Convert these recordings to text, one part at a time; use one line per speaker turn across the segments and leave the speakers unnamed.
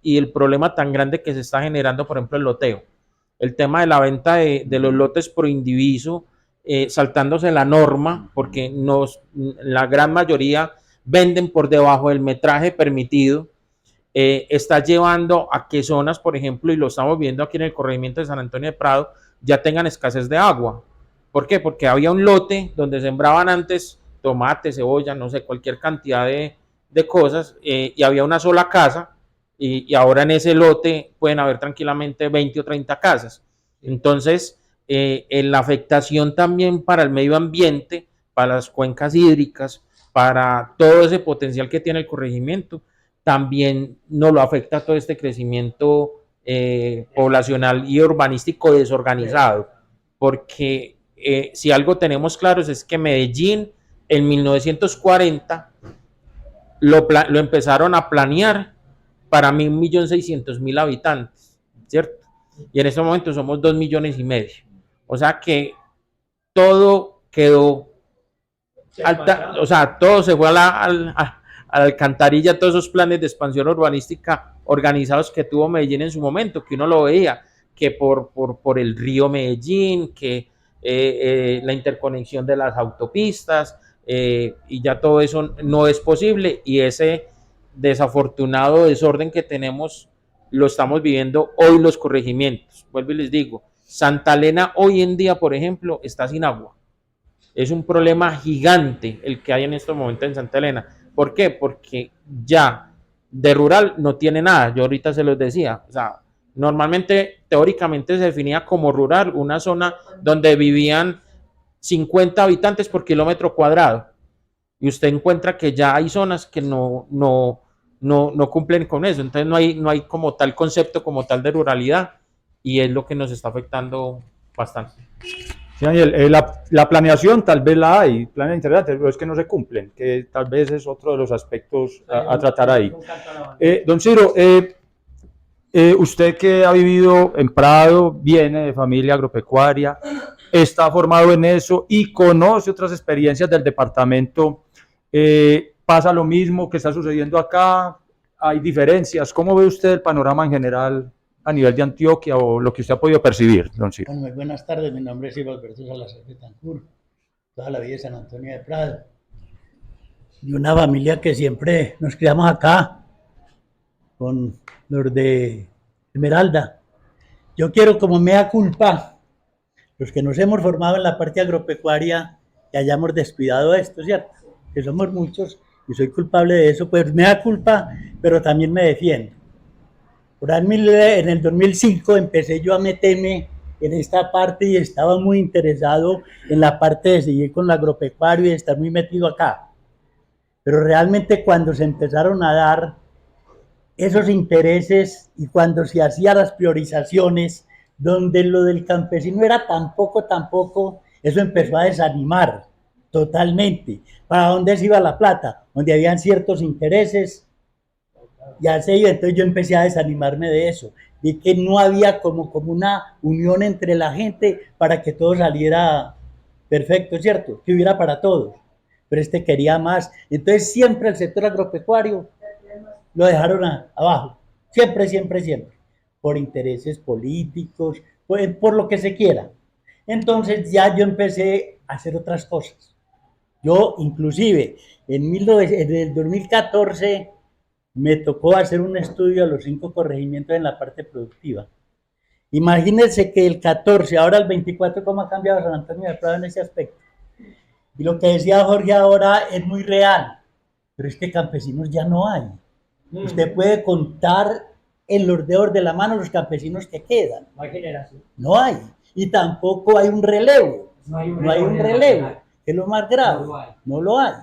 y el problema tan grande que se está generando, por ejemplo, el loteo. El tema de la venta de los lotes por indiviso, saltándose la norma, porque la gran mayoría venden por debajo del metraje permitido, está llevando a que zonas, por ejemplo, y lo estamos viendo aquí en el corregimiento de San Antonio de Prado, ya tengan escasez de agua. ¿Por qué? Porque había un lote donde sembraban antes tomate, cebolla, no sé, cualquier cantidad de cosas, y había una sola casa, y ahora en ese lote pueden haber tranquilamente 20 o 30 casas. Entonces, en la afectación también para el medio ambiente, para las cuencas hídricas, para todo ese potencial que tiene el corregimiento, también nos lo afecta todo este crecimiento poblacional y urbanístico desorganizado, porque si algo tenemos claros es que Medellín en 1940 lo empezaron a planear para 1.600.000 habitantes, ¿cierto? Y en este momento somos 2,5 millones. O sea que todo quedó alta, o sea, todo se fue a la alcantarilla, todos esos planes de expansión urbanística organizados que tuvo Medellín en su momento, que uno lo veía, que por el río Medellín, que la interconexión de las autopistas, y ya todo eso no es posible, y ese desafortunado desorden que tenemos lo estamos viviendo hoy los corregimientos. Vuelvo y les digo, Santa Elena hoy en día, por ejemplo, está sin agua. Es un problema gigante el que hay en estos momentos en Santa Elena. ¿Por qué? Porque ya de rural no tiene nada. Yo ahorita se los decía. O sea, normalmente, teóricamente se definía como rural una zona donde vivían 50 habitantes por kilómetro cuadrado. Y usted encuentra que ya hay zonas que no cumplen con eso. Entonces no hay como tal concepto, como tal de ruralidad. Y es lo que nos está afectando bastante.
Sí, Daniel, la planeación tal vez la hay, planes interesantes, pero es que no se cumplen, que tal vez es otro de los aspectos a tratar ahí. Don Ciro, usted que ha vivido en Prado, viene de familia agropecuaria, está formado en eso y conoce otras experiencias del departamento. ¿Pasa lo mismo que está sucediendo acá? ¿Hay diferencias? ¿Cómo ve usted el panorama en general a nivel de Antioquia o lo que usted ha podido percibir, don Ciro?
Bueno, muy buenas tardes, mi nombre es Silvio Alberto Salazar Betancourt, toda la vida de San Antonio de Prado, y una familia que siempre nos criamos acá, con los de Esmeralda. Yo quiero como mea culpa, los que nos hemos formado en la parte agropecuaria, que hayamos descuidado esto, ¿cierto? Que somos muchos y soy culpable de eso, pues mea culpa, pero también me defiendo. Por ahí en el 2005 empecé yo a meterme en esta parte y estaba muy interesado en la parte de seguir con lo agropecuario y de estar muy metido acá. Pero realmente cuando se empezaron a dar esos intereses y cuando se hacían las priorizaciones, donde lo del campesino era tampoco, eso empezó a desanimar totalmente. ¿Para dónde se iba la plata? Donde habían ciertos intereses, ya se iba. Entonces yo empecé a desanimarme de eso, de que no había como una unión entre la gente para que todo saliera perfecto, ¿cierto? Que hubiera para todos. Pero quería más. Entonces siempre el sector agropecuario lo dejaron abajo. Siempre. Por intereses políticos, por lo que se quiera. Entonces ya yo empecé a hacer otras cosas. Yo inclusive en el 2014 me tocó hacer un estudio a los 5 corregimientos en la parte productiva. Imagínense que el 14, ahora el 24, cómo ha cambiado San Antonio de Prado en ese aspecto. Y lo que decía Jorge ahora es muy real, pero es que campesinos ya no hay. Usted puede contar en los dedos de la mano los campesinos que quedan.
No hay generación.
No hay. Y tampoco hay un relevo. No hay un relevo, que es lo más grave. No lo hay.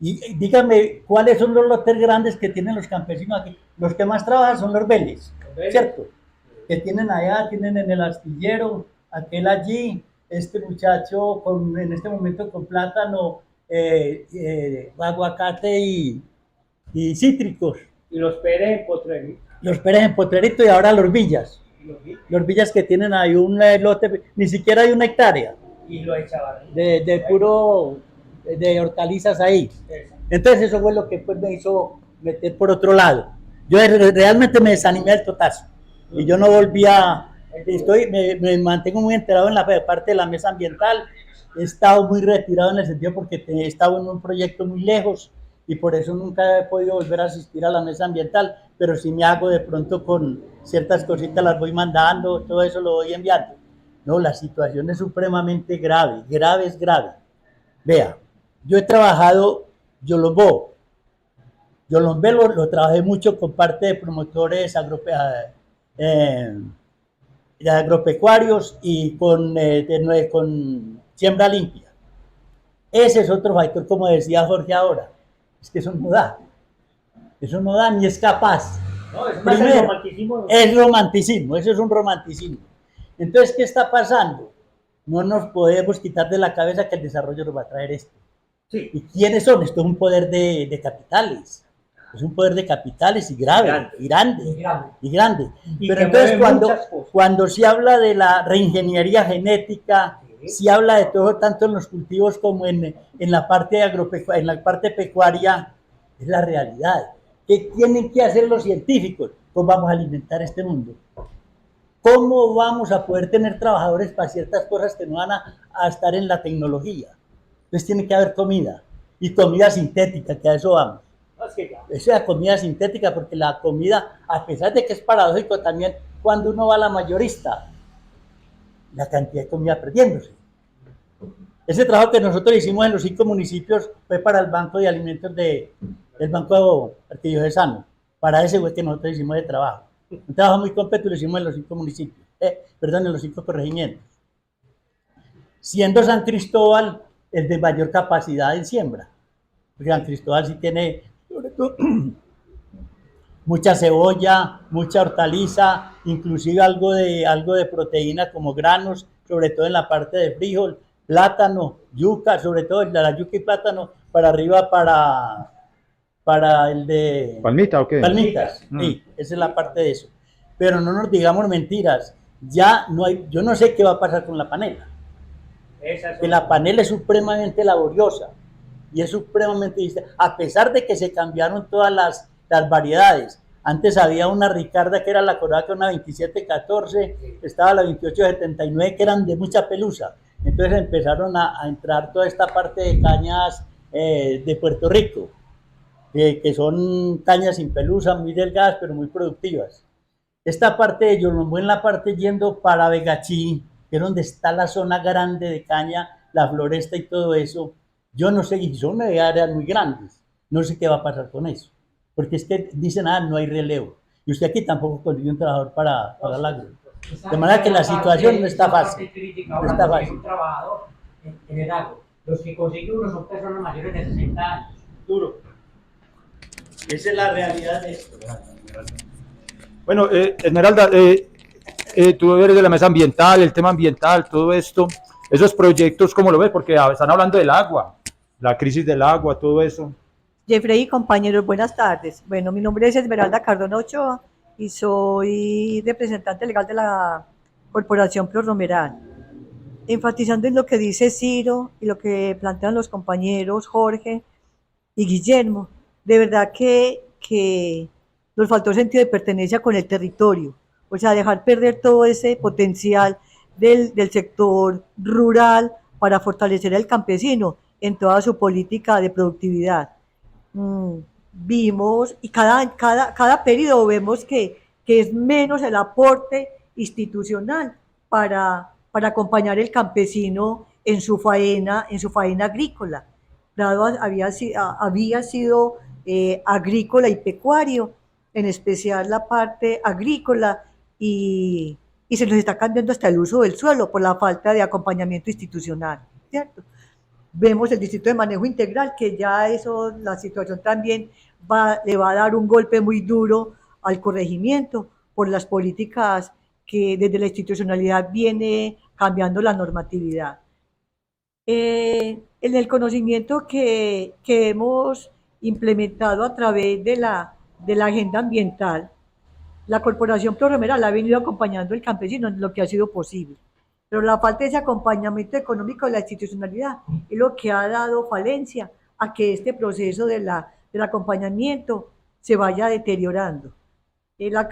Y dígame, ¿cuáles son los lotes grandes que tienen los campesinos aquí? Los que más trabajan son los Vélez, ¿cierto? Que tienen allá, tienen en el astillero, aquel allí, este muchacho en este momento con plátano, aguacate y cítricos.
Y los Pérez en Potrerito.
Los Pérez en Potrerito y ahora los Villas. Los Villas que tienen ahí un lote, ni siquiera hay 1 hectárea.
Y lo de Chavarri.
De puro, de hortalizas ahí. Entonces eso fue lo que pues me hizo meter por otro lado. Yo realmente me desanimé del totazo y yo no volvía, me mantengo muy enterado en la parte de la mesa ambiental, he estado muy retirado en el sentido porque he estado en un proyecto muy lejos y por eso nunca he podido volver a asistir a la mesa ambiental, pero sí me hago de pronto con ciertas cositas, las voy mandando, todo eso lo voy enviando. No, la situación es supremamente grave, grave es grave. Vea, yo he trabajado Yolombó. Yolombé lo trabajé mucho con parte de promotores agropecuarios y con siembra limpia. Ese es otro factor, como decía Jorge ahora, es que eso no da ni es capaz.
No, es más
Primero,
el romanticismo.
es romanticismo, eso es un romanticismo. Entonces, ¿qué está pasando? No nos podemos quitar de la cabeza que el desarrollo nos va a traer esto.
Sí.
¿Y quiénes son? Esto es un poder de capitales. Es un poder de capitales y grave, y grande.
Y
Pero
que
entonces
mueve
cuando se habla de la reingeniería genética, se habla de todo, tanto en los cultivos como en la parte en la parte pecuaria, es la realidad. ¿Qué tienen que hacer los científicos? ¿Cómo vamos a alimentar este mundo? ¿Cómo vamos a poder tener trabajadores para ciertas cosas que no van a estar en la tecnología? Entonces tiene que haber comida, y comida sintética, que a eso vamos. Esa es la comida sintética, porque la comida, a pesar de que es paradójico también, cuando uno va a la mayorista, la cantidad de comida perdiéndose. Ese trabajo que nosotros hicimos en los 5 municipios fue para el Banco de Alimentos del Banco Arquidiocesano. Para ese fue que nosotros hicimos el trabajo. Un trabajo muy completo lo hicimos en los 5 municipios, en los 5 corregimientos. Siendo San Cristóbal el de mayor capacidad en siembra. Porque San Cristóbal sí tiene mucha cebolla, mucha hortaliza, inclusive algo de proteína como granos, sobre todo en la parte de frijol, plátano, yuca, sobre todo la yuca y plátano, para arriba para el de...
¿Palmita o qué?
Palmitas, sí, esa es la parte de eso. Pero no nos digamos mentiras, ya no hay, yo no sé qué va a pasar con la panela. Que la panela es supremamente laboriosa y es supremamente, a pesar de que se cambiaron todas las variedades. Antes había una Ricarda que era la Corada, que era una 2714, estaba la 2879 que eran de mucha pelusa. Entonces empezaron a entrar toda esta parte de cañas de Puerto Rico, que son cañas sin pelusa, muy delgadas pero muy productivas. Esta parte de Yolombó, en la parte yendo para Vegachí, que es donde está la zona grande de caña, la floresta y todo eso, yo no sé, y son áreas muy grandes, no sé qué va a pasar con eso, porque es que dicen, no hay relevo, y usted aquí tampoco consigue un trabajador para el agro. De manera que la situación no está fácil. No está fácil.
Un trabajador en el agro, los que consiguen uno son personas mayores de 60 años.
Duro. Esa es la realidad de esto.
Bueno, Esmeralda, tú eres de la mesa ambiental, el tema ambiental, todo esto, esos proyectos, ¿cómo lo ves? Porque están hablando del agua, la crisis del agua, todo eso.
Jeffrey y compañeros, buenas tardes. Bueno, mi nombre es Esmeralda Cardona Ochoa y soy representante legal de la Corporación Prorromeral. Enfatizando en lo que dice Ciro y lo que plantean los compañeros Jorge y Guillermo, de verdad que nos faltó sentido de pertenencia con el territorio, o sea, dejar perder todo ese potencial del sector rural para fortalecer al campesino en toda su política de productividad. Vimos, y cada periodo vemos que es menos el aporte institucional para acompañar el campesino en su faena agrícola. Dado había sido agrícola y pecuario, en especial la parte agrícola, y se nos está cambiando hasta el uso del suelo por la falta de acompañamiento institucional, ¿cierto? Vemos el distrito de manejo integral, que ya eso, la situación también le va a dar un golpe muy duro al corregimiento por las políticas que desde la institucionalidad viene cambiando la normatividad. En el conocimiento que hemos implementado a través de la agenda ambiental, la Corporación Prorromeral ha venido acompañando al campesino en lo que ha sido posible, pero la falta de ese acompañamiento económico de la institucionalidad es lo que ha dado falencia a que este proceso del acompañamiento se vaya deteriorando. La